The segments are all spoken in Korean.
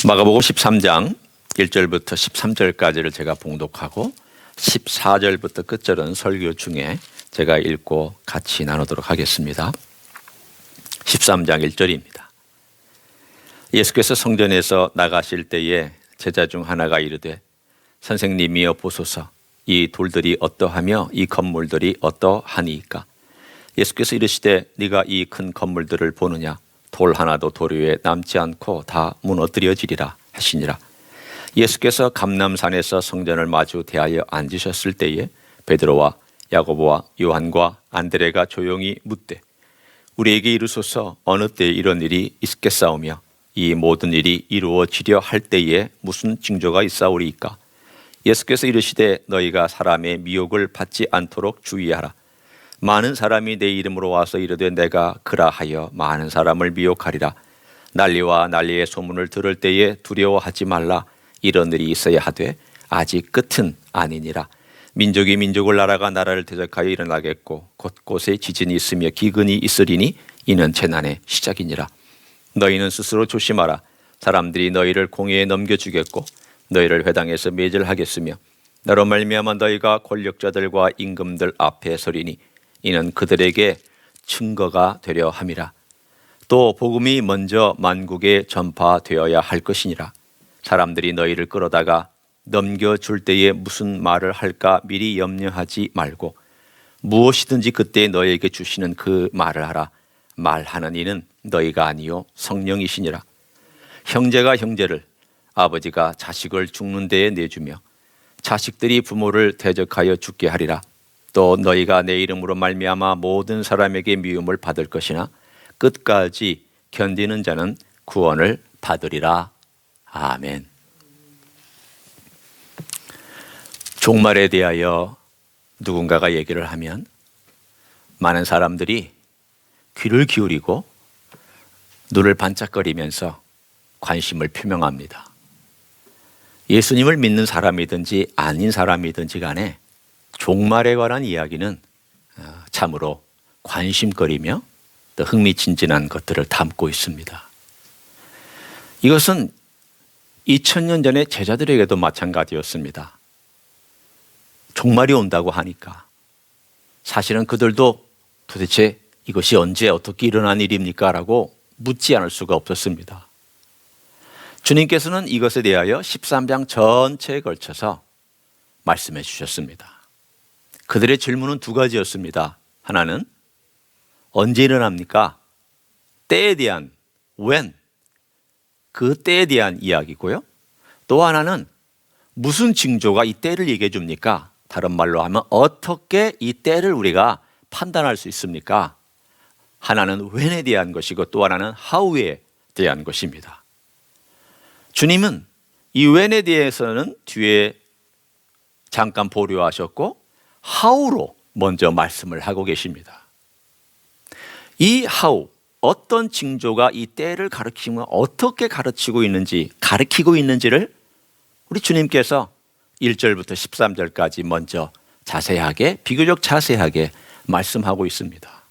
마가복음 13장 1절부터 13절까지를 제가 봉독하고 14절부터 끝절은 설교 중에 제가 읽고 같이 나누도록 하겠습니다. 13장 1절입니다. 예수께서 성전에서 나가실 때에 제자 중 하나가 이르되 선생님이여 보소서, 이 돌들이 어떠하며 이 건물들이 어떠하니이까? 예수께서 이르시되 네가 이 큰 건물들을 보느냐? 돌 하나도 돌 위에 남지 않고 다 무너뜨려지리라 하시니라. 예수께서 감람산에서 성전을 마주 대하여 앉으셨을 때에 베드로와 야고보와 요한과 안드레가 조용히 묻되 우리에게 이르소서, 어느 때에 이런 일이 있겠사오며 이 모든 일이 이루어지려 할 때에 무슨 징조가 있사오리이까? 예수께서 이르시되 너희가 사람의 미혹을 받지 않도록 주의하라. 많은 사람이 내 이름으로 와서 이르되 내가 그라하여 많은 사람을 미혹하리라. 난리와 난리의 소문을 들을 때에 두려워하지 말라. 이런 일이 있어야 하되 아직 끝은 아니니라. 민족이 민족을, 나라가 나라를 대적하여 일어나겠고 곳곳에 지진이 있으며 기근이 있으리니 이는 재난의 시작이니라. 너희는 스스로 조심하라. 사람들이 너희를 공회에 넘겨주겠고 너희를 회당에서 매질하겠으며 너로 말미암아 너희가 권력자들과 임금들 앞에 서리니 이는 그들에게 증거가 되려 함이라. 또 복음이 먼저 만국에 전파되어야 할 것이니라. 사람들이 너희를 끌어다가 넘겨줄 때에 무슨 말을 할까 미리 염려하지 말고 무엇이든지 그때 너희에게 주시는 그 말을 하라. 말하는 이는 너희가 아니요 성령이시니라. 형제가 형제를, 아버지가 자식을 죽는 데에 내주며 자식들이 부모를 대적하여 죽게 하리라. 또 너희가 내 이름으로 말미암아 모든 사람에게 미움을 받을 것이나 끝까지 견디는 자는 구원을 받으리라. 아멘. 종말에 대하여 누군가가 얘기를 하면 많은 사람들이 귀를 기울이고 눈을 반짝거리면서 관심을 표명합니다. 예수님을 믿는 사람이든지 아닌 사람이든지 간에 종말에 관한 이야기는 참으로 관심거리며 또 흥미진진한 것들을 담고 있습니다. 이것은 2000년 전에 제자들에게도 마찬가지였습니다. 종말이 온다고 하니까 사실은 그들도 도대체 이것이 언제 어떻게 일어난 일입니까? 라고 묻지 않을 수가 없었습니다. 주님께서는 이것에 대하여 13장 전체에 걸쳐서 말씀해 주셨습니다. 그들의 질문은 두 가지였습니다. 하나는 언제 일어납니까? 때에 대한 when, 그 때에 대한 이야기고요. 또 하나는 무슨 징조가 이 때를 얘기해 줍니까? 다른 말로 하면 어떻게 이 때를 우리가 판단할 수 있습니까? 하나는 when에 대한 것이고 또 하나는 how에 대한 것입니다. 주님은 이 when에 대해서는 뒤에 잠깐 보류하셨고 how로 먼저 말씀을 하고 계십니다. 이 how, 어떤 징조가 이 때를 가르치면 어떻게 가르치고 있는지를 우리 주님께서 1절부터 13절까지 먼저 자세하게, 비교적 자세하게 말씀하고 있습니다.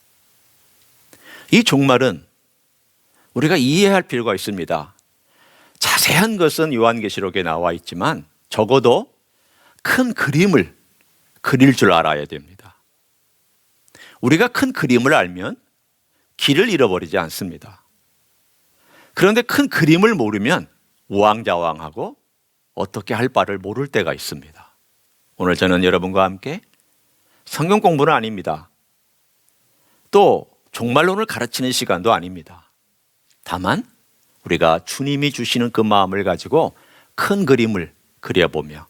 이 종말은 우리가 이해할 필요가 있습니다. 자세한 것은 요한계시록에 나와 있지만 적어도 큰 그림을 그릴 줄 알아야 됩니다. 우리가 큰 그림을 알면 길을 잃어버리지 않습니다. 그런데 큰 그림을 모르면 우왕좌왕하고 어떻게 할 바를 모를 때가 있습니다. 오늘 저는 여러분과 함께 성경 공부는 아닙니다. 또 종말론을 가르치는 시간도 아닙니다. 다만 우리가 주님이 주시는 그 마음을 가지고 큰 그림을 그려보며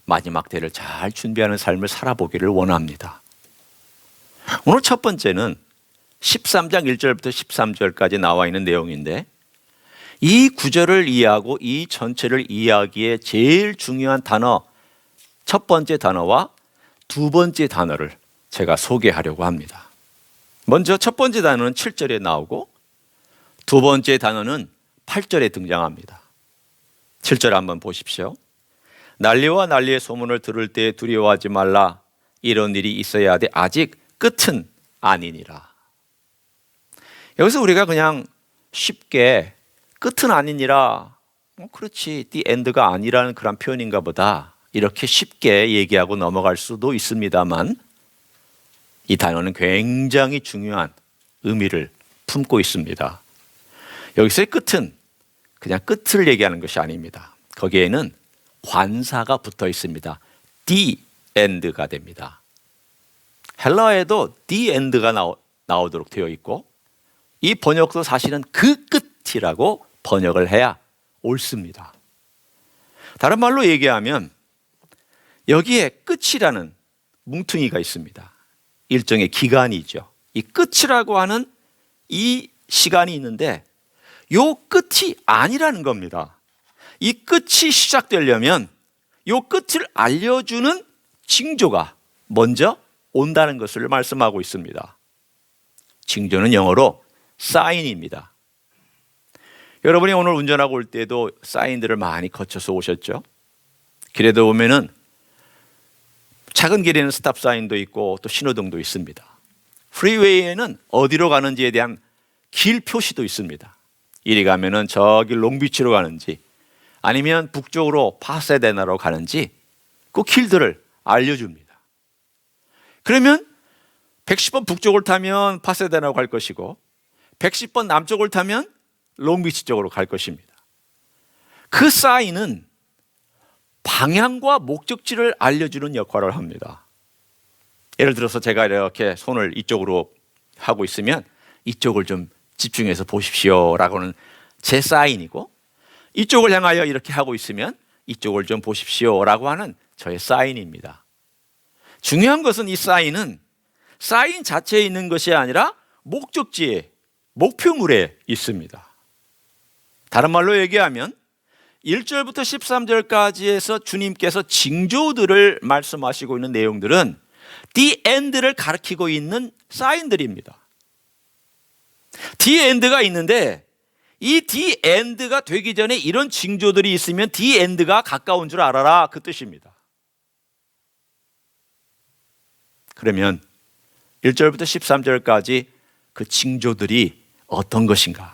마지막 때를 잘 준비하는 삶을 살아보기를 원합니다. 오늘 첫 번째는 13장 1절부터 13절까지 나와 있는 내용인데 이 구절을 이해하고 이 전체를 이해하기에 제일 중요한 단어, 첫 번째 단어와 두 번째 단어를 제가 소개하려고 합니다. 먼저 첫 번째 단어는 7절에 나오고 두 번째 단어는 8절에 등장합니다. 7절 한번 보십시오. 난리와 난리의 소문을 들을 때 두려워하지 말라. 이런 일이 있어야 하되 아직 끝은 아니니라. 여기서 우리가 그냥 쉽게 끝은 아니니라 그렇지, the end가 아니라는 그런 표현인가 보다, 이렇게 쉽게 얘기하고 넘어갈 수도 있습니다만, 이 단어는 굉장히 중요한 의미를 품고 있습니다. 여기서의 끝은 그냥 끝을 얘기하는 것이 아닙니다. 거기에는 관사가 붙어 있습니다. the end가 됩니다. 헬라어에도 the end가 나오도록 되어 있고, 이 번역도 사실은 그 끝이라고 번역을 해야 옳습니다. 다른 말로 얘기하면 여기에 끝이라는 뭉퉁이가 있습니다. 일종의 기간이죠. 이 끝이라고 하는 이 시간이 있는데 요 끝이 아니라는 겁니다. 이 끝이 시작되려면 요 끝을 알려주는 징조가 먼저 온다는 것을 말씀하고 있습니다. 징조는 영어로 사인입니다. 여러분이 오늘 운전하고 올 때도 사인들을 많이 거쳐서 오셨죠? 길에도 보면은 작은 길에는 스탑 사인도 있고 또 신호등도 있습니다. 프리웨이에는 어디로 가는지에 대한 길 표시도 있습니다. 이리 가면은 저기 롱비치로 가는지 아니면 북쪽으로 파세데나로 가는지 그 길들을 알려줍니다. 그러면 110번 북쪽을 타면 파세데나로 갈 것이고 110번 남쪽을 타면 롱비치 쪽으로 갈 것입니다. 그 사인은 방향과 목적지를 알려주는 역할을 합니다. 예를 들어서 제가 이렇게 손을 이쪽으로 하고 있으면 이쪽을 좀 집중해서 보십시오 라고는 제 사인이고, 이쪽을 향하여 이렇게 하고 있으면 이쪽을 좀 보십시오 라고 하는 저의 사인입니다. 중요한 것은 이 사인은 사인 자체에 있는 것이 아니라 목적지에, 목표물에 있습니다. 다른 말로 얘기하면 1절부터 13절까지에서 주님께서 징조들을 말씀하시고 있는 내용들은 the end를 가리키고 있는 사인들입니다. the end가 있는데 이 the end가 되기 전에 이런 징조들이 있으면 the end가 가까운 줄 알아라, 그 뜻입니다. 그러면 1절부터 13절까지 그 징조들이 어떤 것인가?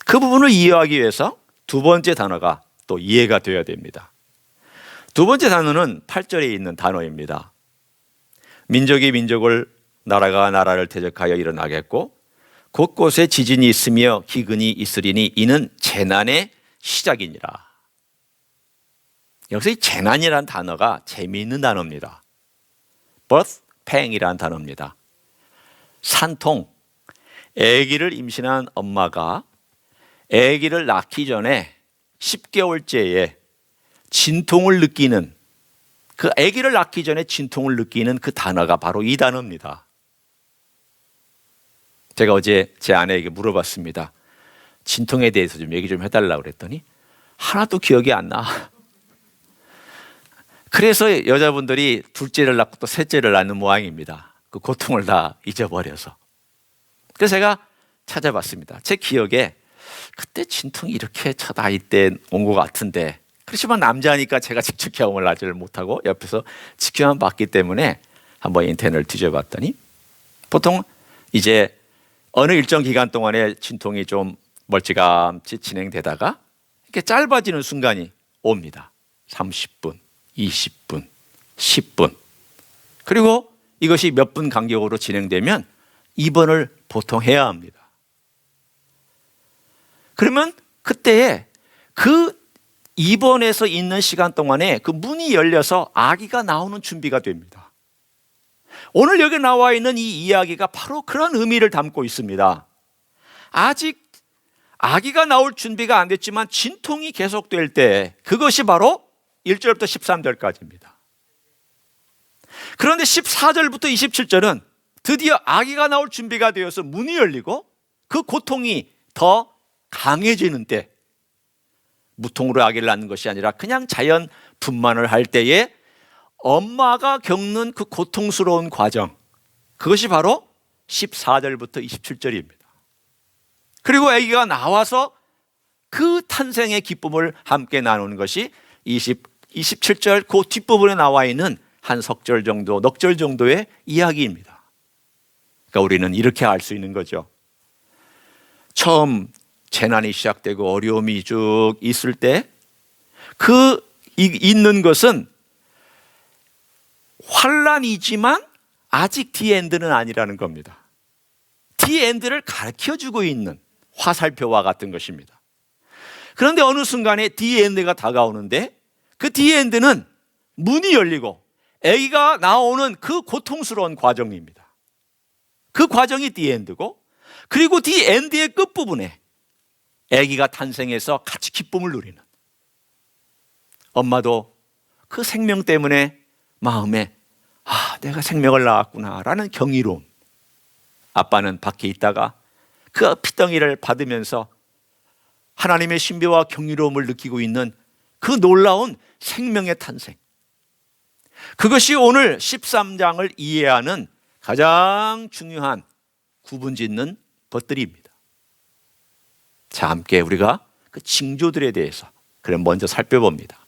그 부분을 이해하기 위해서 두 번째 단어가 또 이해가 되어야 됩니다. 두 번째 단어는 8절에 있는 단어입니다. 민족이 민족을, 나라가 나라를 대적하여 일어나겠고 곳곳에 지진이 있으며 기근이 있으리니 이는 재난의 시작이니라. 여기서 이 재난이라는 단어가 재미있는 단어입니다. birth pain이라는 단어입니다. 산통, 아기를 임신한 엄마가 아기를 낳기 전에 10개월째에 진통을 느끼는, 그 아기를 낳기 전에 진통을 느끼는 그 단어가 바로 이 단어입니다. 제가 어제 제 아내에게 물어봤습니다. 진통에 대해서 좀 얘기 좀 해달라고 그랬더니 하나도 기억이 안 나. 그래서 여자분들이 둘째를 낳고 또 셋째를 낳는 모양입니다. 그 고통을 다 잊어버려서. 그래서 제가 찾아봤습니다. 제 기억에 그때 진통이 이렇게 첫 아이 때 온 것 같은데, 그렇지만 남자니까 제가 직접 경험을 하지를 못하고 옆에서 지켜만 봤기 때문에 한번 인터넷을 뒤져봤더니 보통 이제 어느 일정 기간 동안에 진통이 좀 멀찌감치 진행되다가 이렇게 짧아지는 순간이 옵니다. 30분, 20분, 10분. 그리고 이것이 몇 분 간격으로 진행되면 입원을 보통 해야 합니다. 그러면 그때에 그 입원해서 있는 시간 동안에 그 문이 열려서 아기가 나오는 준비가 됩니다. 오늘 여기 나와 있는 이 이야기가 바로 그런 의미를 담고 있습니다. 아직 아기가 나올 준비가 안 됐지만 진통이 계속될 때, 그것이 바로 1절부터 13절까지입니다. 그런데 14절부터 27절은 드디어 아기가 나올 준비가 되어서 문이 열리고 그 고통이 더 강해지는 때, 무통으로 아기를 낳는 것이 아니라 그냥 자연 분만을 할 때에 엄마가 겪는 그 고통스러운 과정, 그것이 바로 14절부터 27절입니다. 그리고 아기가 나와서 그 탄생의 기쁨을 함께 나누는 것이 27절 그 뒷부분에 나와 있는 한 석절 정도, 넉 절 정도의 이야기입니다. 그러니까 우리는 이렇게 알 수 있는 거죠. 처음 재난이 시작되고 어려움이 쭉 있을 때 있는 것은 환란이지만 아직 디엔드는 아니라는 겁니다. 디엔드를 가르쳐주고 있는 화살표와 같은 것입니다. 그런데 어느 순간에 디엔드가 다가오는데 그 디엔드는 문이 열리고 아기가 나오는 그 고통스러운 과정입니다. 그 과정이 디엔드고, 그리고 디엔드의 끝부분에 아기가 탄생해서 같이 기쁨을 누리는, 엄마도 그 생명 때문에 마음에 내가 생명을 낳았구나 라는 경이로움, 아빠는 밖에 있다가 그 피덩이를 받으면서 하나님의 신비와 경이로움을 느끼고 있는 그 놀라운 생명의 탄생, 그것이 오늘 13장을 이해하는 가장 중요한 구분짓는 것들입니다. 자, 함께 우리가 그 징조들에 대해서 그럼 먼저 살펴봅니다.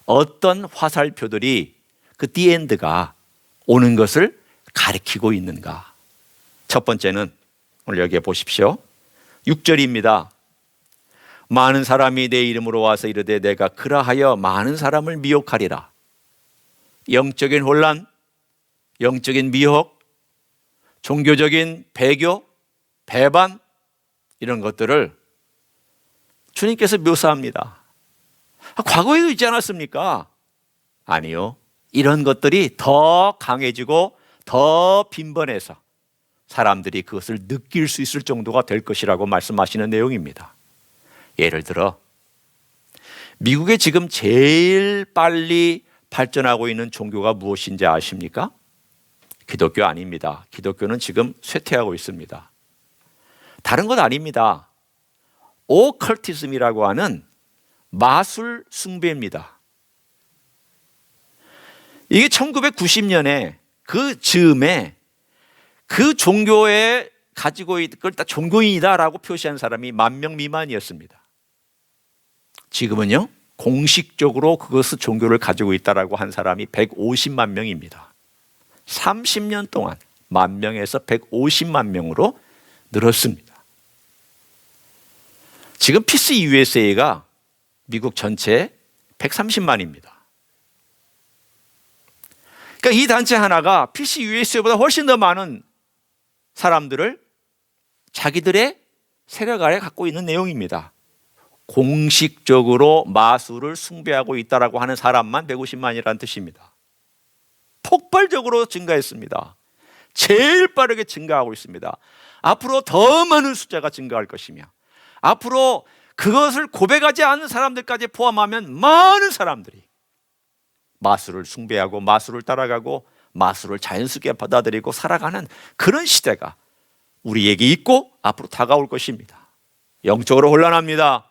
어떤 화살표들이 그 디엔드가 오는 것을 가리키고 있는가? 첫 번째는 오늘 여기에 보십시오. 6절입니다. 많은 사람이 내 이름으로 와서 이르되 내가 그라하여 많은 사람을 미혹하리라. 영적인 혼란, 영적인 미혹, 종교적인 배교, 배반, 이런 것들을 주님께서 묘사합니다. 과거에도 있지 않았습니까? 아니요. 이런 것들이 더 강해지고 더 빈번해서 사람들이 그것을 느낄 수 있을 정도가 될 것이라고 말씀하시는 내용입니다. 예를 들어 미국에 지금 제일 빨리 발전하고 있는 종교가 무엇인지 아십니까? 기독교 아닙니다. 기독교는 지금 쇠퇴하고 있습니다. 다른 것 아닙니다. 오컬티즘이라고 하는 마술 숭배입니다. 이게 1990년에 그 즈음에 그 종교에 가지고 있는 걸 다 종교인이다라고 표시한 사람이 10,000명 미만이었습니다. 지금은요, 공식적으로 그것을 종교를 가지고 있다라고 한 사람이 150만 명입니다. 30년 동안 10,000명에서 150만 명으로 늘었습니다. 지금 PC USA가 미국 전체 130만입니다. 그러니까 이 단체 하나가 PC USA보다 훨씬 더 많은 사람들을 자기들의 세력 아래 갖고 있는 내용입니다. 공식적으로 마술을 숭배하고 있다라고 하는 사람만 150만이라는 뜻입니다. 폭발적으로 증가했습니다. 제일 빠르게 증가하고 있습니다. 앞으로 더 많은 숫자가 증가할 것이며, 앞으로 그것을 고백하지 않는 사람들까지 포함하면 많은 사람들이 마술을 숭배하고 마술을 따라가고 마술을 자연스럽게 받아들이고 살아가는 그런 시대가 우리에게 있고 앞으로 다가올 것입니다. 영적으로 혼란합니다.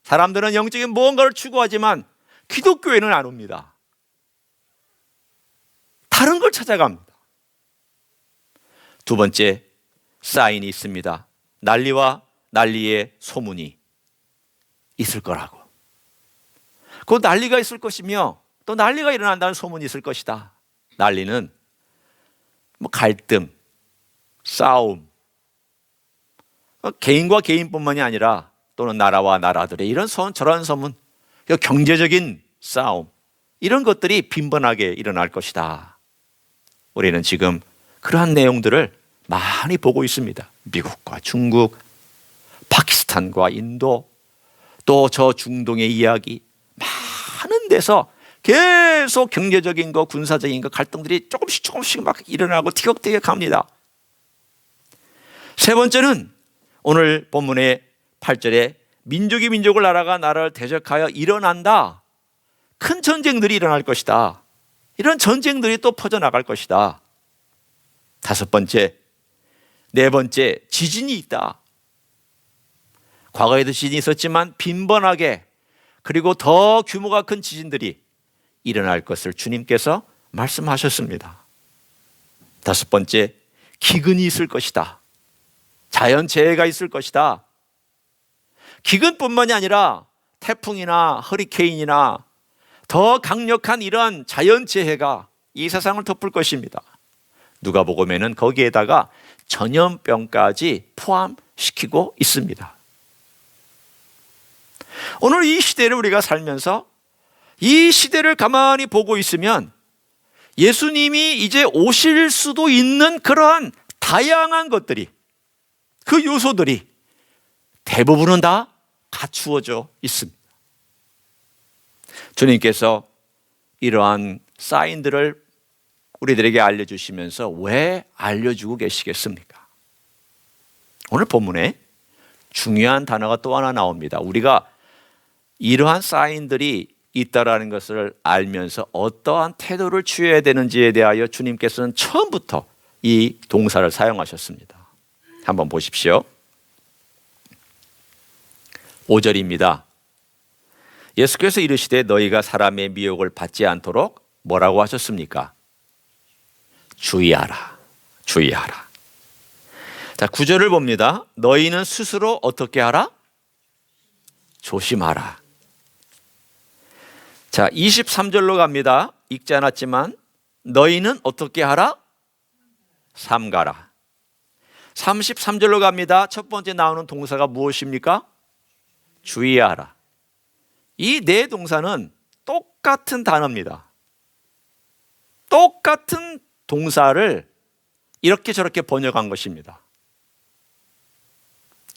사람들은 영적인 무언가를 추구하지만 기독교에는 안 옵니다. 다른 걸 찾아갑니다. 두 번째, 사인이 있습니다. 난리와 난리의 소문이 있을 거라고. 그 난리가 있을 것이며 또 난리가 일어난다는 소문이 있을 것이다. 난리는 갈등, 싸움, 개인과 개인뿐만이 아니라 또는 나라와 나라들의 이런 소문, 저런 소문, 경제적인 싸움, 이런 것들이 빈번하게 일어날 것이다. 우리는 지금 그러한 내용들을 많이 보고 있습니다. 미국과 중국, 파키스탄과 인도, 또 저 중동의 이야기, 많은 데서 계속 경제적인 거, 군사적인 거, 갈등들이 조금씩 막 일어나고 티격태격합니다. 세 번째는 오늘 본문의 8절에 민족이 민족을, 나라가 나라를 대적하여 일어난다. 큰 전쟁들이 일어날 것이다. 이런 전쟁들이 또 퍼져나갈 것이다. 다섯 번째, 네 번째, 지진이 있다. 과거에도 지진이 있었지만 빈번하게, 그리고 더 규모가 큰 지진들이 일어날 것을 주님께서 말씀하셨습니다. 다섯 번째, 기근이 있을 것이다. 자연재해가 있을 것이다. 기근뿐만이 아니라 태풍이나 허리케인이나 더 강력한 이러한 자연재해가 이 세상을 덮을 것입니다. 누가복음에는 거기에다가 전염병까지 포함시키고 있습니다. 오늘 이 시대를 우리가 살면서 이 시대를 가만히 보고 있으면 예수님이 이제 오실 수도 있는 그러한 다양한 것들이, 그 요소들이 대부분은 다 갖추어져 있습니다. 주님께서 이러한 사인들을 우리들에게 알려주시면서 왜 알려주고 계시겠습니까? 오늘 본문에 중요한 단어가 또 하나 나옵니다. 우리가 이러한 사인들이 있다라는 것을 알면서 어떠한 태도를 취해야 되는지에 대하여 주님께서는 처음부터 이 동사를 사용하셨습니다. 한번 보십시오. 5절입니다. 예수께서 이르시되 너희가 사람의 미혹을 받지 않도록 뭐라고 하셨습니까? 주의하라. 주의하라. 자, 9절을 봅니다. 너희는 스스로 어떻게 하라? 조심하라. 자, 23절로 갑니다. 읽지 않았지만 너희는 어떻게 하라? 삼가라. 33절로 갑니다. 첫 번째 나오는 동사가 무엇입니까? 주의하라. 이 네 동사는 똑같은 단어입니다. 똑같은 동사를 이렇게 저렇게 번역한 것입니다.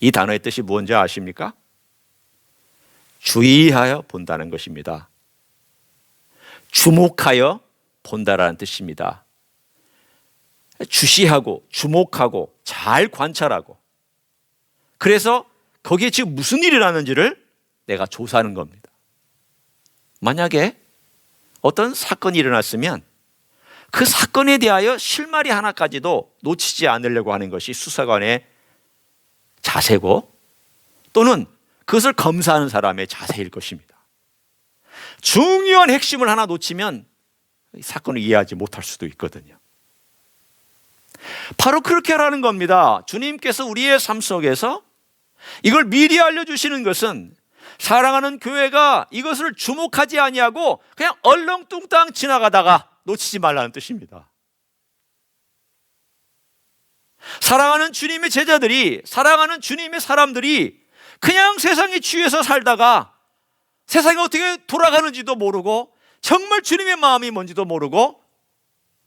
이 단어의 뜻이 뭔지 아십니까? 주의하여 본다는 것입니다. 주목하여 본다라는 뜻입니다. 주시하고 주목하고 잘 관찰하고, 그래서 거기에 지금 무슨 일이 일어나는지를 내가 조사하는 겁니다. 만약에 어떤 사건이 일어났으면 그 사건에 대하여 실마리 하나까지도 놓치지 않으려고 하는 것이 수사관의 자세고, 또는 그것을 검사하는 사람의 자세일 것입니다. 중요한 핵심을 하나 놓치면 이 사건을 이해하지 못할 수도 있거든요. 바로 그렇게 하라는 겁니다. 주님께서 우리의 삶 속에서 이걸 미리 알려주시는 것은 사랑하는 교회가 이것을 주목하지 아니하고 그냥 얼렁뚱땅 지나가다가 놓치지 말라는 뜻입니다. 사랑하는 주님의 제자들이, 사랑하는 주님의 사람들이 그냥 세상에 취해서 살다가 세상이 어떻게 돌아가는지도 모르고 정말 주님의 마음이 뭔지도 모르고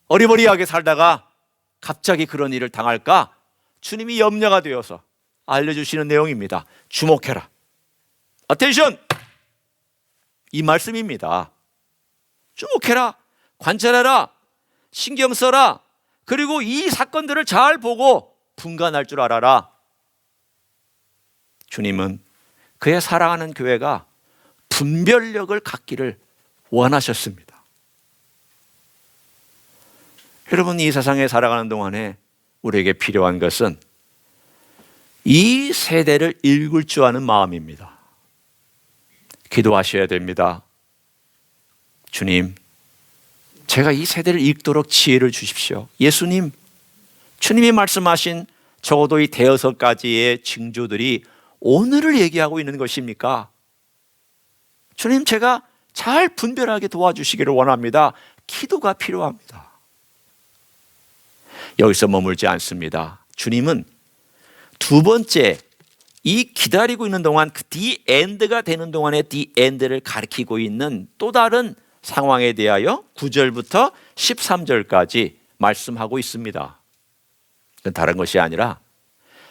어리버리하게 살다가 갑자기 그런 일을 당할까 주님이 염려가 되어서 알려주시는 내용입니다. 주목해라. 어텐션! 이 말씀입니다. 주목해라. 관찰해라. 신경 써라. 그리고 이 사건들을 잘 보고 분간할 줄 알아라. 주님은 그의 사랑하는 교회가 분별력을 갖기를 원하셨습니다. 여러분, 이 세상에 살아가는 동안에 우리에게 필요한 것은 이 세대를 읽을 줄 아는 마음입니다. 기도하셔야 됩니다. 주님, 제가 이 세대를 읽도록 지혜를 주십시오. 예수님, 주님이 말씀하신 적어도 이 대여섯 가지의 징조들이 오늘을 얘기하고 있는 것입니까? 주님, 제가 잘 분별하게 도와주시기를 원합니다. 기도가 필요합니다. 여기서 머물지 않습니다. 주님은 두 번째, 이 기다리고 있는 동안 그 the end가 되는 동안에 the end를 가리키고 있는 또 다른 상황에 대하여 9절부터 13절까지 말씀하고 있습니다. 그건 다른 것이 아니라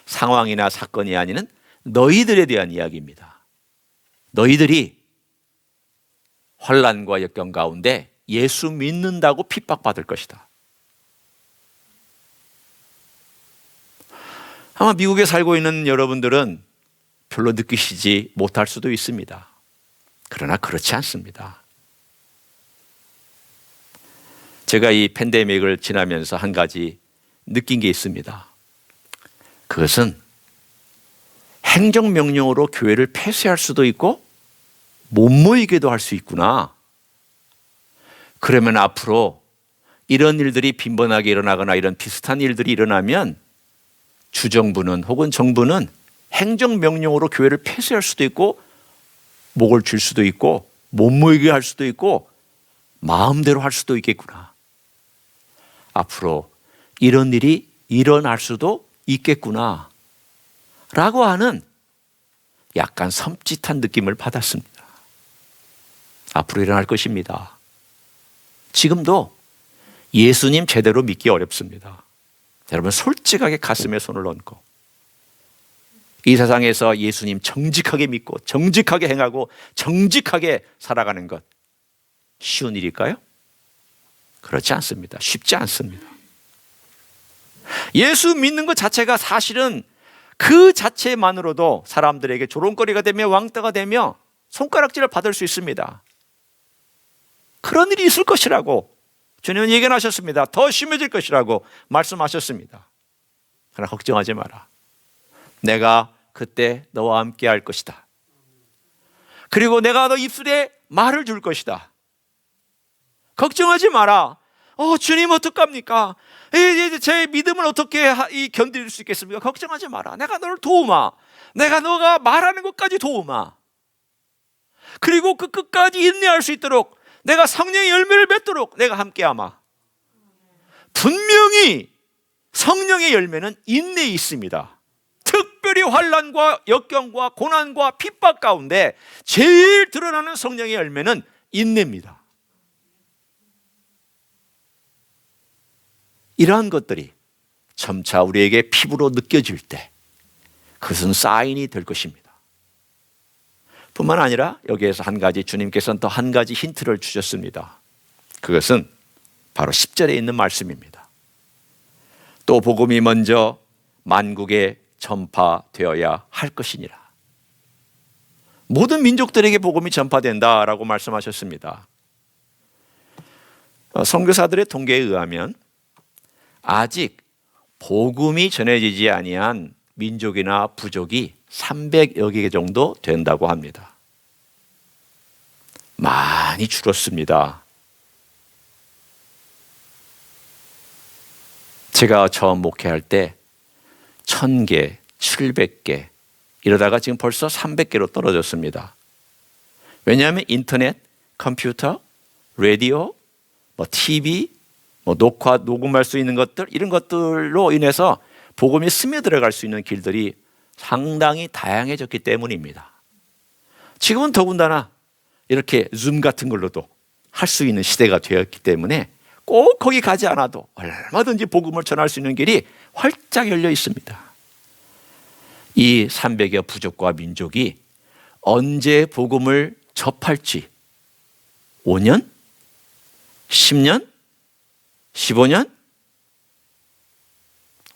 상황이나 사건이 아닌 너희들에 대한 이야기입니다. 너희들이 환난과 역경 가운데 예수 믿는다고 핍박받을 것이다. 아마 미국에 살고 있는 여러분들은 별로 느끼시지 못할 수도 있습니다. 그러나 그렇지 않습니다. 제가 이 팬데믹을 지나면서 한 가지 느낀 게 있습니다. 그것은 행정명령으로 교회를 폐쇄할 수도 있고 못 모이게도 할 수 있구나. 그러면 앞으로 이런 일들이 빈번하게 일어나거나 이런 비슷한 일들이 일어나면 주정부는 혹은 정부는 행정명령으로 교회를 폐쇄할 수도 있고 목을 줄 수도 있고 못 모이게 할 수도 있고 마음대로 할 수도 있겠구나. 앞으로 이런 일이 일어날 수도 있겠구나 라고 하는 약간 섬찟한 느낌을 받았습니다. 앞으로 일어날 것입니다. 지금도 예수님 제대로 믿기 어렵습니다. 여러분 솔직하게 가슴에 손을 얹고 이 세상에서 예수님 정직하게 믿고 정직하게 행하고 정직하게 살아가는 것 쉬운 일일까요? 그렇지 않습니다. 쉽지 않습니다. 예수 믿는 것 자체가 사실은 그 자체만으로도 사람들에게 조롱거리가 되며 왕따가 되며 손가락질을 받을 수 있습니다. 그런 일이 있을 것이라고 주님은 예견하셨습니다. 더 심해질 것이라고 말씀하셨습니다. 그러나 걱정하지 마라. 내가 그때 너와 함께 할 것이다. 그리고 내가 너 입술에 말을 줄 것이다. 걱정하지 마라. 주님 어떡합니까? 제 믿음을 어떻게 견딜 수 있겠습니까? 걱정하지 마라. 내가 너를 도우마. 내가 너가 말하는 것까지 도우마. 그리고 그 끝까지 인내할 수 있도록 내가 성령의 열매를 맺도록 내가 함께하마. 분명히 성령의 열매는 인내에 있습니다. 특별히 환난과 역경과 고난과 핍박 가운데 제일 드러나는 성령의 열매는 인내입니다. 이러한 것들이 점차 우리에게 피부로 느껴질 때 그것은 사인이 될 것입니다. 뿐만 아니라 여기에서 한 가지 주님께서는 또 한 가지 힌트를 주셨습니다. 그것은 바로 10절에 있는 말씀입니다. 또 복음이 먼저 만국에 전파되어야 할 것이니라. 모든 민족들에게 복음이 전파된다라고 말씀하셨습니다. 선교사들의 통계에 의하면 아직 복음이 전해지지 아니한 민족이나 부족이 300여 개 정도 된다고 합니다. 많이 줄었습니다. 제가 처음 목회할 때 1000개, 700개 이러다가 지금 벌써 300개로 떨어졌습니다. 왜냐하면 인터넷, 컴퓨터, 라디오, TV, 녹화, 녹음할 수 있는 것들 이런 것들로 인해서 복음이 스며들어갈 수 있는 길들이 상당히 다양해졌기 때문입니다. 지금은 더군다나 이렇게 줌 같은 걸로도 할 수 있는 시대가 되었기 때문에 꼭 거기 가지 않아도 얼마든지 복음을 전할 수 있는 길이 활짝 열려 있습니다. 이 300여 부족과 민족이 언제 복음을 접할지 5년? 10년? 15년?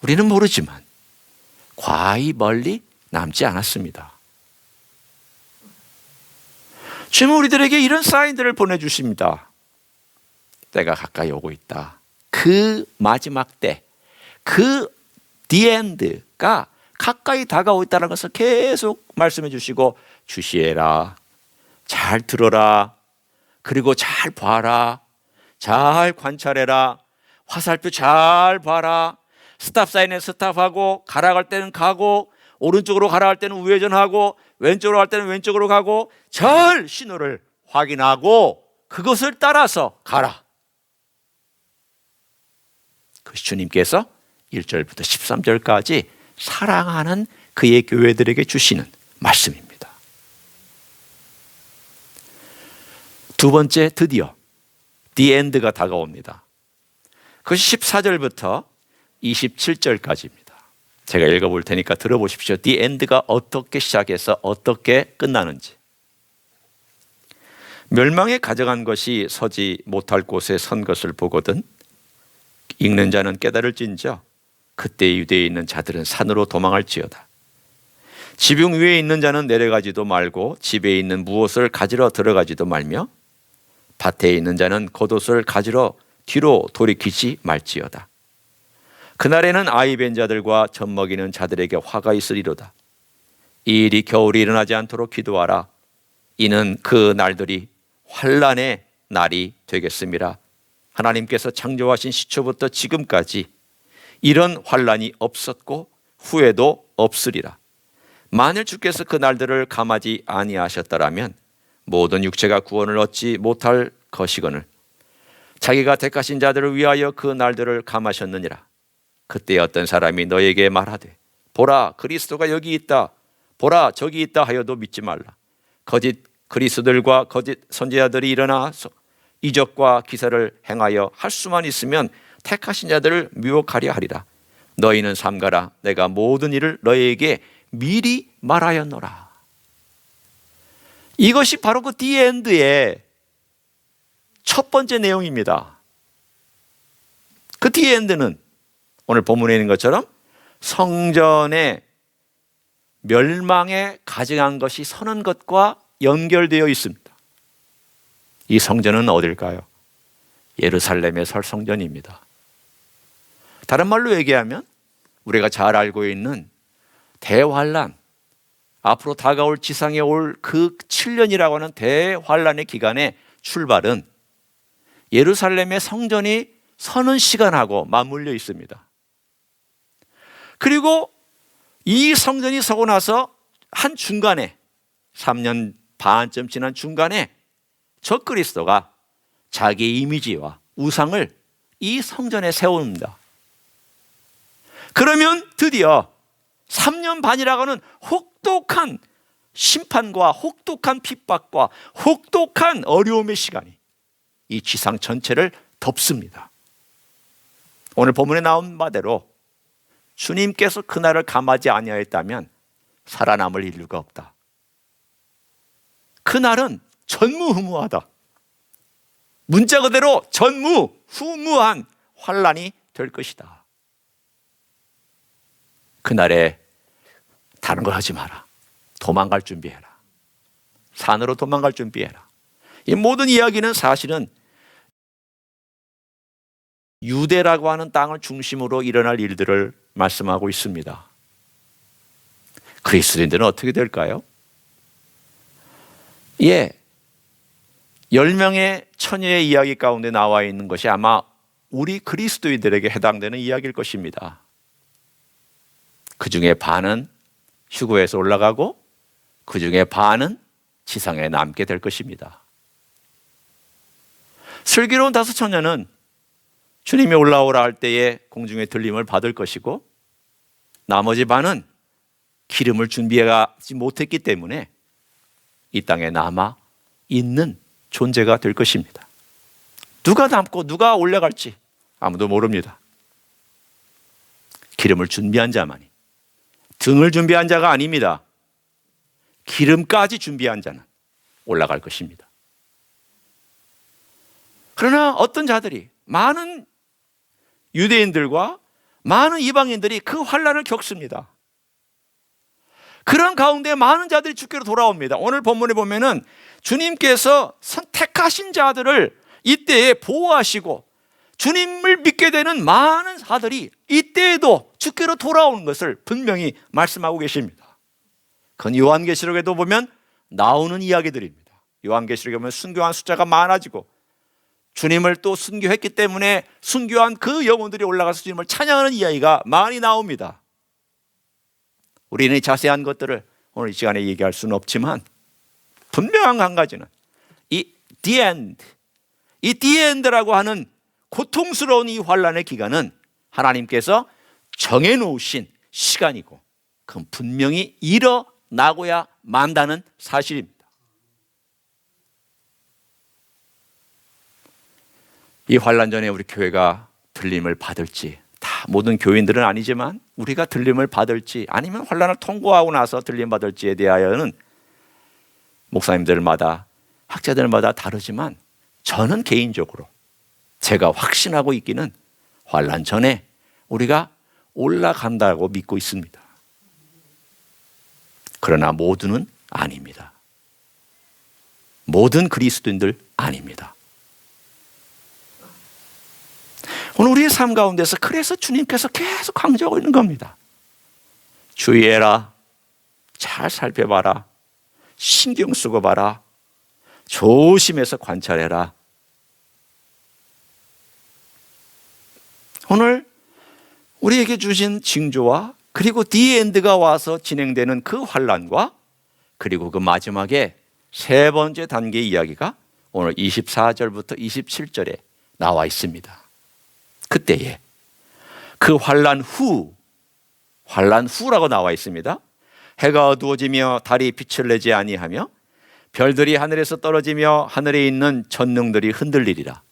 우리는 모르지만 과히 멀리 남지 않았습니다. 주님은 우리들에게 이런 사인들을 보내주십니다. 때가 가까이 오고 있다. 그 마지막 때, 그 the end가 가까이 다가오고 있다는 것을 계속 말씀해 주시고 주시해라. 잘 들어라. 그리고 잘 봐라. 잘 관찰해라. 화살표 잘 봐라. 스탑 사인에 스탑하고 가라 갈 때는 가고 오른쪽으로 가라 할 때는 우회전하고 왼쪽으로 갈 때는 왼쪽으로 가고 잘 신호를 확인하고 그것을 따라서 가라. 그것이 주님께서 1절부터 13절까지 사랑하는 그의 교회들에게 주시는 말씀입니다. 두 번째 드디어 the end가 다가옵니다. 그것이 14절부터 27절까지입니다. 제가 읽어볼 테니까 들어보십시오. The end가 어떻게 시작해서 어떻게 끝나는지. 멸망에 가져간 것이 서지 못할 곳에 선 것을 보거든 읽는 자는 깨달을진저 그때 유대에 있는 자들은 산으로 도망할지어다. 지붕 위에 있는 자는 내려가지도 말고 집에 있는 무엇을 가지러 들어가지도 말며 밭에 있는 자는 겉옷을 가지러 뒤로 돌이키지 말지어다. 그날에는 아이 뵌 자들과 젖 먹이는 자들에게 화가 있으리로다. 이 일이 겨울이 일어나지 않도록 기도하라. 이는 그 날들이 환난의 날이 되겠음이라. 하나님께서 창조하신 시초부터 지금까지 이런 환난이 없었고 후에도 없으리라. 만일 주께서 그 날들을 감하지 아니하셨더라면 모든 육체가 구원을 얻지 못할 것이거늘 자기가 택하신 자들을 위하여 그 날들을 감하셨느니라. 그때 어떤 사람이 너에게 말하되 보라 그리스도가 여기 있다 보라 저기 있다 하여도 믿지 말라. 거짓 그리스도들과 거짓 선지자들이 일어나서 이적과 기사를 행하여 할 수만 있으면 택하신 자들을 미혹하려 하리라. 너희는 삼가라. 내가 모든 일을 너희에게 미리 말하였노라. 이것이 바로 그 디엔드의 첫 번째 내용입니다. 그 디엔드는 오늘 본문에 있는 것처럼 성전의 멸망에 가증한 것이 서는 것과 연결되어 있습니다. 이 성전은 어딜까요? 예루살렘의 설 성전입니다. 다른 말로 얘기하면 우리가 잘 알고 있는 대환란, 앞으로 다가올 지상에 올 그 7년이라고 하는 대환란의 기간의 출발은 예루살렘의 성전이 서는 시간하고 맞물려 있습니다. 그리고 이 성전이 서고 나서 한 중간에 3년 반쯤 지난 중간에 저 그리스도가 자기 이미지와 우상을 이 성전에 세웁니다. 그러면 드디어 3년 반이라고 하는 혹독한 심판과 혹독한 핍박과 혹독한 어려움의 시간이 이 지상 전체를 덮습니다. 오늘 본문에 나온 바대로 주님께서 그날을 감하지 아니하였다면 살아남을 인류가 없다. 그날은 전무후무하다. 문자 그대로 전무후무한 환란이 될 것이다. 그날에 다른 걸 하지 마라. 도망갈 준비해라. 산으로 도망갈 준비해라. 이 모든 이야기는 사실은 유대라고 하는 땅을 중심으로 일어날 일들을 말씀하고 있습니다. 그리스도인들은 어떻게 될까요? 10명의 처녀의 이야기 가운데 나와 있는 것이 아마 우리 그리스도인들에게 해당되는 이야기일 것입니다. 그 중에 반은 휴거에서 올라가고 그 중에 반은 지상에 남게 될 것입니다. 슬기로운 5 처녀는 주님이 올라오라 할 때에 공중의 들림을 받을 것이고 나머지 반은 기름을 준비하지 못했기 때문에 이 땅에 남아 있는 존재가 될 것입니다. 누가 남고 누가 올라갈지 아무도 모릅니다. 기름을 준비한 자만이, 등을 준비한 자가 아닙니다. 기름까지 준비한 자는 올라갈 것입니다. 그러나 어떤 자들이, 많은 유대인들과 많은 이방인들이 그 환난을 겪습니다. 그런 가운데 많은 자들이 주께로 돌아옵니다. 오늘 본문에 보면은 주님께서 선택하신 자들을 이때에 보호하시고 주님을 믿게 되는 많은 자들이 이때에도 주께로 돌아오는 것을 분명히 말씀하고 계십니다. 그건 요한계시록에도 보면 나오는 이야기들입니다. 요한계시록에 보면 순교한 숫자가 많아지고 주님을 또 순교했기 때문에 순교한 그 영혼들이 올라가서 주님을 찬양하는 이야기가 많이 나옵니다. 우리는 자세한 것들을 오늘 이 시간에 얘기할 수는 없지만 분명한 한 가지는 이 the end, 이 the end라고 하는 고통스러운 이 환난의 기간은 하나님께서 정해놓으신 시간이고 그건 분명히 일어나고야 만다는 사실입니다. 이 환난 전에 우리 교회가 들림을 받을지, 다 모든 교인들은 아니지만 우리가 들림을 받을지 아니면 환난을 통과하고 나서 들림 받을지에 대하여는 목사님들마다 학자들마다 다르지만 저는 개인적으로 제가 확신하고 있기는 환난 전에 우리가 올라간다고 믿고 있습니다. 그러나 모두는 아닙니다. 모든 그리스도인들 아닙니다. 오늘 우리의 삶 가운데서 그래서 주님께서 계속 강조하고 있는 겁니다. 주의해라. 잘 살펴봐라. 신경 쓰고 봐라. 조심해서 관찰해라. 오늘 우리에게 주신 징조와 그리고 디엔드가 와서 진행되는 그 환난과 그리고 그 마지막에 세 번째 단계의 이야기가 오늘 24절부터 27절에 나와 있습니다. 그때에 그 환난 후라고 나와 있습니다. 해가 어두워지며 달이 빛을 내지 아니하며 별들이 하늘에서 떨어지며 하늘에 있는 전능들이 흔들리리라.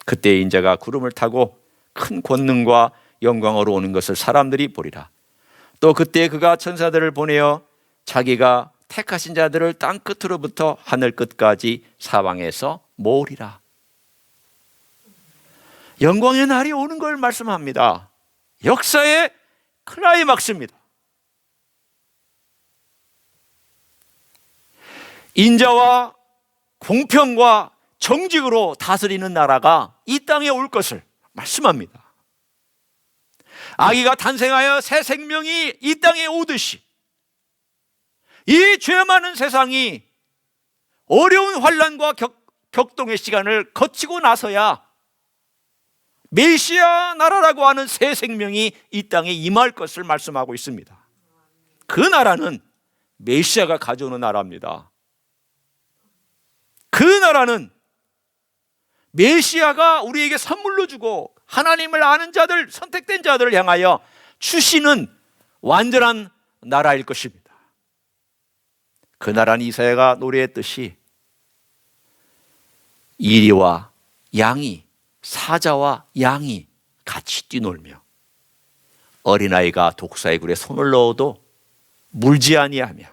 그때 인자가 구름을 타고 큰 권능과 영광으로 오는 것을 사람들이 보리라. 또 그때 그가 천사들을 보내어 자기가 택하신 자들을 땅 끝으로부터 하늘 끝까지 사방에서 모으리라. 영광의 날이 오는 걸 말씀합니다. 역사의 클라이막스입니다. 인자와 공평과 정직으로 다스리는 나라가 이 땅에 올 것을 말씀합니다. 아기가 탄생하여 새 생명이 이 땅에 오듯이 이 죄 많은 세상이 어려운 환난과 격동의 시간을 거치고 나서야 메시아 나라라고 하는 새 생명이 이 땅에 임할 것을 말씀하고 있습니다. 그 나라는 메시아가 가져오는 나라입니다. 그 나라는 메시아가 우리에게 선물로 주고 하나님을 아는 자들, 선택된 자들을 향하여 주시는 완전한 나라일 것입니다. 그 나라는 이사야가 노래했듯이 이리와 양이, 사자와 양이 같이 뛰놀며 어린아이가 독사의 굴에 손을 넣어도 물지 아니하며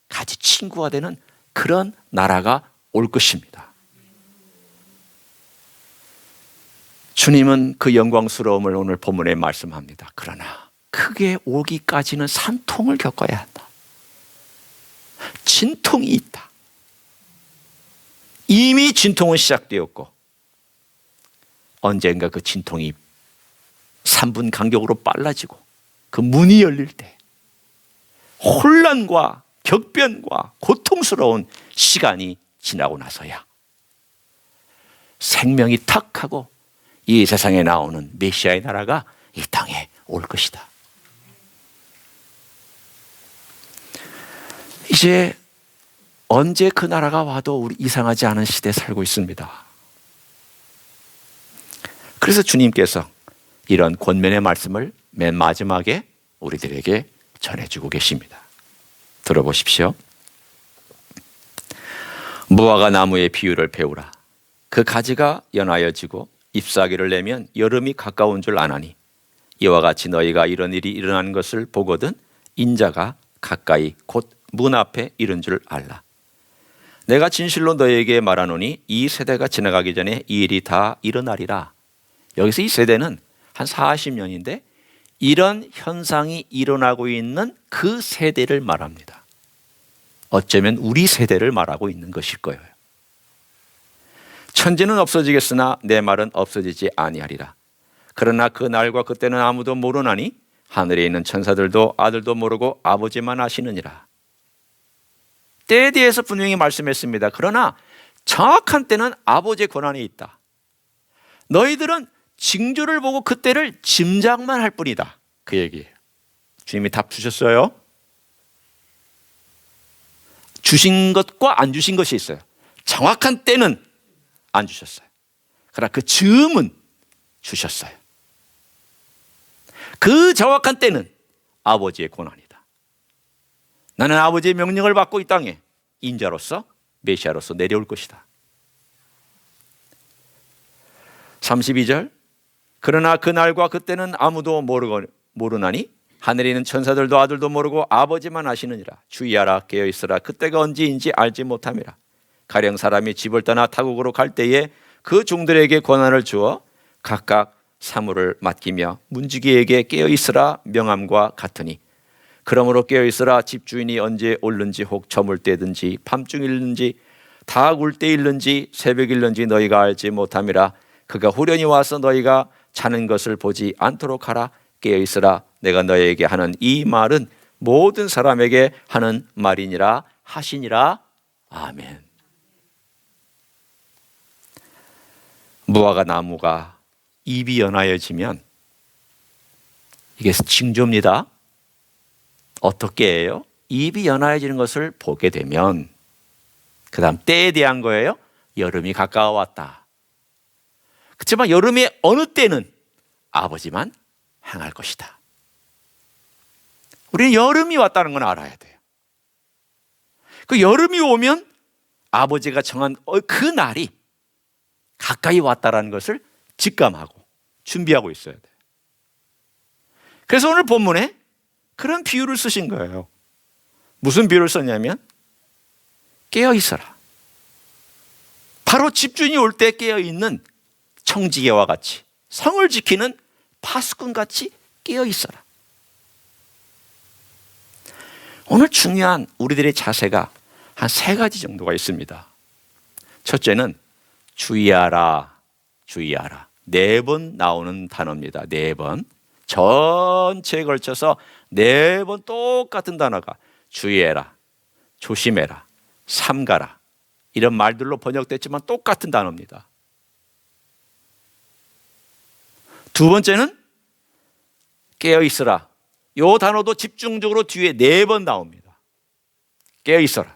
같이 친구가 되는 그런 나라가 올 것입니다. 주님은 그 영광스러움을 오늘 본문에 말씀합니다. 그러나 그게 오기까지는 산통을 겪어야 한다. 진통이 있다. 이미 진통은 시작되었고 언젠가 그 진통이 3분 간격으로 빨라지고 그 문이 열릴 때 혼란과 격변과 고통스러운 시간이 지나고 나서야 생명이 탁 하고 이 세상에 나오는 메시아의 나라가 이 땅에 올 것이다. 이제 언제 그 나라가 와도 우리 이상하지 않은 시대에 살고 있습니다. 그래서 주님께서 이런 권면의 말씀을 맨 마지막에 우리들에게 전해주고 계십니다. 들어보십시오. 무화과 나무의 비유를 배우라. 그 가지가 연하여지고 잎사귀를 내면 여름이 가까운 줄 아나니 이와 같이 너희가 이런 일이 일어나는 것을 보거든 인자가 가까이 곧 문 앞에 이른 줄 알라. 내가 진실로 너희에게 말하노니 이 세대가 지나가기 전에 이 일이 다 일어나리라. 여기서 이 세대는 한 40년인데 이런 현상이 일어나고 있는 그 세대를 말합니다. 어쩌면 우리 세대를 말하고 있는 것일 거예요. 천지는 없어지겠으나 내 말은 없어지지 아니하리라. 그러나 그 날과 그때는 아무도 모르나니 하늘에 있는 천사들도 아들도 모르고 아버지만 아시느니라. 때에 대해서 분명히 말씀했습니다. 그러나 정확한 때는 아버지의 권한이 있다. 너희들은 징조를 보고 그때를 짐작만 할 뿐이다. 그 얘기예요. 주님이 답 주셨어요. 주신 것과 안 주신 것이 있어요. 정확한 때는 안 주셨어요. 그러나 그 즈음은 주셨어요. 그 정확한 때는 아버지의 권한이다. 나는 아버지의 명령을 받고 이 땅에 인자로서 메시아로서 내려올 것이다. 32절 그러나 그 날과 그때는 아무도 모르나니 하늘에 있는 천사들도 아들도 모르고 아버지만 아시느니라. 주의하라 깨어있으라 그때가 언제인지 알지 못함이라. 가령 사람이 집을 떠나 타국으로 갈 때에 그 종들에게 권한을 주어 각각 사물을 맡기며 문지기에게 깨어있으라 명함과 같으니 그러므로 깨어있으라 집주인이 언제 올는지 혹 저물 때든지 밤중일는지 다 굴 때일는지 새벽일는지 너희가 알지 못함이라. 그가 후련히 와서 너희가 자는 것을 보지 않도록 하라. 깨어있으라 내가 너희에게 하는 이 말은 모든 사람에게 하는 말이니라 하시니라. 아멘. 무화과 나무가 잎이 연하여지면 이게 징조입니다. 어떻게 해요? 잎이 연하여지는 것을 보게 되면 그 다음 때에 대한 거예요. 여름이 가까워왔다. 그렇지만 여름의 어느 때는 아버지만 행할 것이다. 우리는 여름이 왔다는 건 알아야 돼요. 그 여름이 오면 아버지가 정한 그 날이 가까이 왔다는 것을 직감하고 준비하고 있어야 돼요. 그래서 오늘 본문에 그런 비유를 쓰신 거예요. 무슨 비유를 썼냐면 깨어 있어라. 바로 집주인이 올 때 깨어 있는 청지기와 같이, 성을 지키는 파수꾼 같이 깨어 있어라. 오늘 중요한 우리들의 자세가 한 3가지 정도가 있습니다. 첫째는 주의하라, 주의하라. 4번 나오는 단어입니다. 4번. 전체에 걸쳐서 4번 똑같은 단어가 주의해라, 조심해라, 삼가라, 이런 말들로 번역됐지만 똑같은 단어입니다. 두 번째는 깨어 있어라. 이 단어도 집중적으로 뒤에 4번 나옵니다. 깨어 있어라.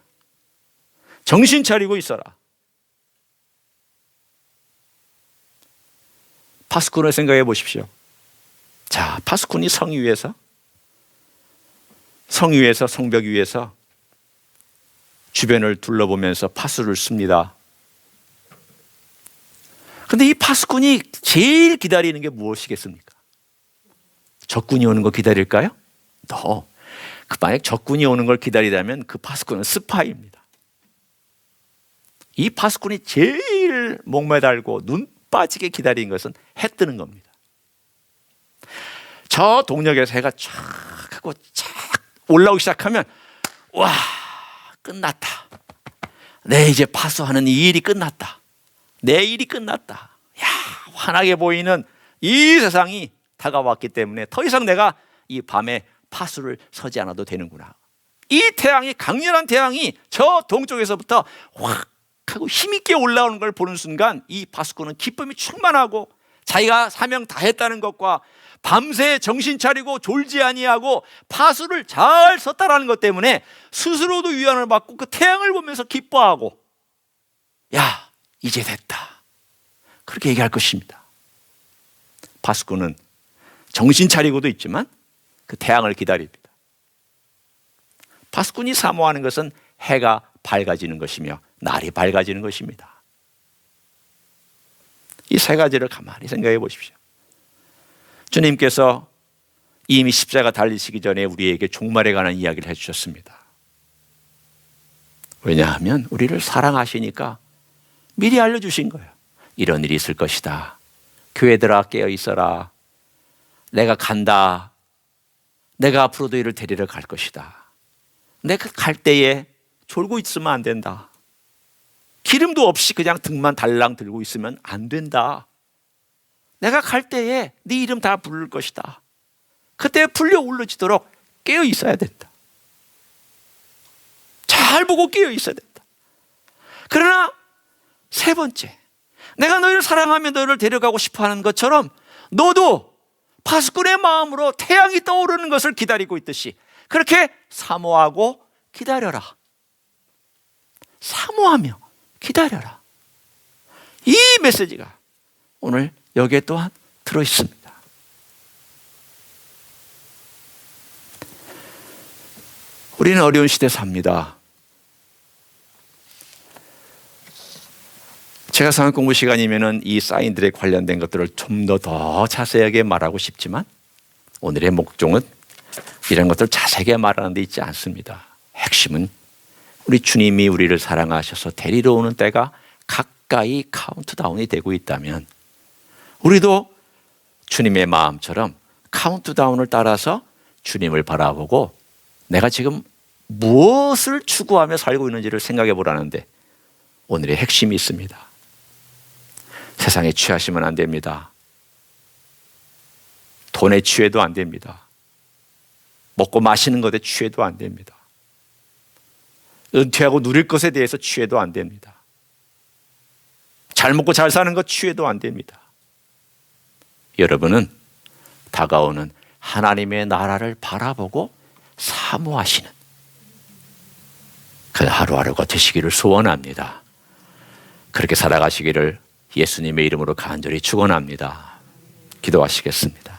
정신 차리고 있어라. 파수꾼을 생각해 보십시오. 자, 파수꾼이 성 위에서 성벽 위에서 주변을 둘러보면서 파수를 씁니다. 그런데 이 파수꾼이 제일 기다리는 게 무엇이겠습니까? 적군이 오는 거 기다릴까요? 그 만약 적군이 오는 걸 기다리다면 그 파수꾼은 스파이입니다. 이 파수꾼이 제일 목매달고 눈 빠지게 기다린 것은 해 뜨는 겁니다. 저 동력에서 해가 쫙 하고 쫙 올라오기 시작하면 와, 끝났다. 내 이제 파수하는 이 일이 끝났다. 내 일이 끝났다. 야, 환하게 보이는 이 세상이 다가왔기 때문에 더 이상 내가 이 밤에 파수를 서지 않아도 되는구나. 이 태양이, 강렬한 태양이 저 동쪽에서부터 확 하고 힘있게 올라오는 걸 보는 순간 이 파수꾼은 기쁨이 충만하고 자기가 사명 다 했다는 것과 밤새 정신 차리고 졸지 아니하고 파수를 잘 섰다라는 것 때문에 스스로도 위안을 받고 그 태양을 보면서 기뻐하고, 야, 이제 됐다, 그렇게 얘기할 것입니다. 파수꾼은 정신 차리고도 있지만 그 태양을 기다립니다. 파수꾼이 사모하는 것은 해가 밝아지는 것이며 날이 밝아지는 것입니다. 이 3가지를 가만히 생각해 보십시오. 주님께서 이미 십자가 달리시기 전에 우리에게 종말에 관한 이야기를 해주셨습니다. 왜냐하면 우리를 사랑하시니까 미리 알려주신 거예요. 이런 일이 있을 것이다. 교회들아 깨어 있어라. 내가 간다. 내가 앞으로 너희를 데리러 갈 것이다. 내가 갈 때에 졸고 있으면 안 된다. 기름도 없이 그냥 등만 달랑 들고 있으면 안 된다. 내가 갈 때에 네 이름 다 부를 것이다. 그때 풀려 울러지도록 깨어 있어야 된다. 잘 보고 깨어 있어야 된다. 그러나 3번째, 내가 너희를 사랑하며 너희를 데려가고 싶어하는 것처럼 너도 파수꾼의 마음으로 태양이 떠오르는 것을 기다리고 있듯이 그렇게 사모하고 기다려라. 사모하며 기다려라. 이 메시지가 오늘 여기에 또한 들어있습니다. 우리는 어려운 시대에 삽니다. 제가 성경 공부 시간이면은 이 사인들에 관련된 것들을 좀 더 자세하게 말하고 싶지만 오늘의 목적은 이런 것들 자세하게 말하는 데 있지 않습니다. 핵심은 우리 주님이 우리를 사랑하셔서 데리러 오는 때가 가까이 카운트다운이 되고 있다면 우리도 주님의 마음처럼 카운트다운을 따라서 주님을 바라보고 내가 지금 무엇을 추구하며 살고 있는지를 생각해 보라는데 오늘의 핵심이 있습니다. 세상에 취하시면 안 됩니다. 돈에 취해도 안 됩니다. 먹고 마시는 것에 취해도 안 됩니다. 은퇴하고 누릴 것에 대해서 취해도 안 됩니다. 잘 먹고 잘 사는 것 취해도 안 됩니다. 여러분은 다가오는 하나님의 나라를 바라보고 사모하시는 그 하루하루가 되시기를 소원합니다. 그렇게 살아가시기를 예수님의 이름으로 간절히 축원합니다. 기도하시겠습니다.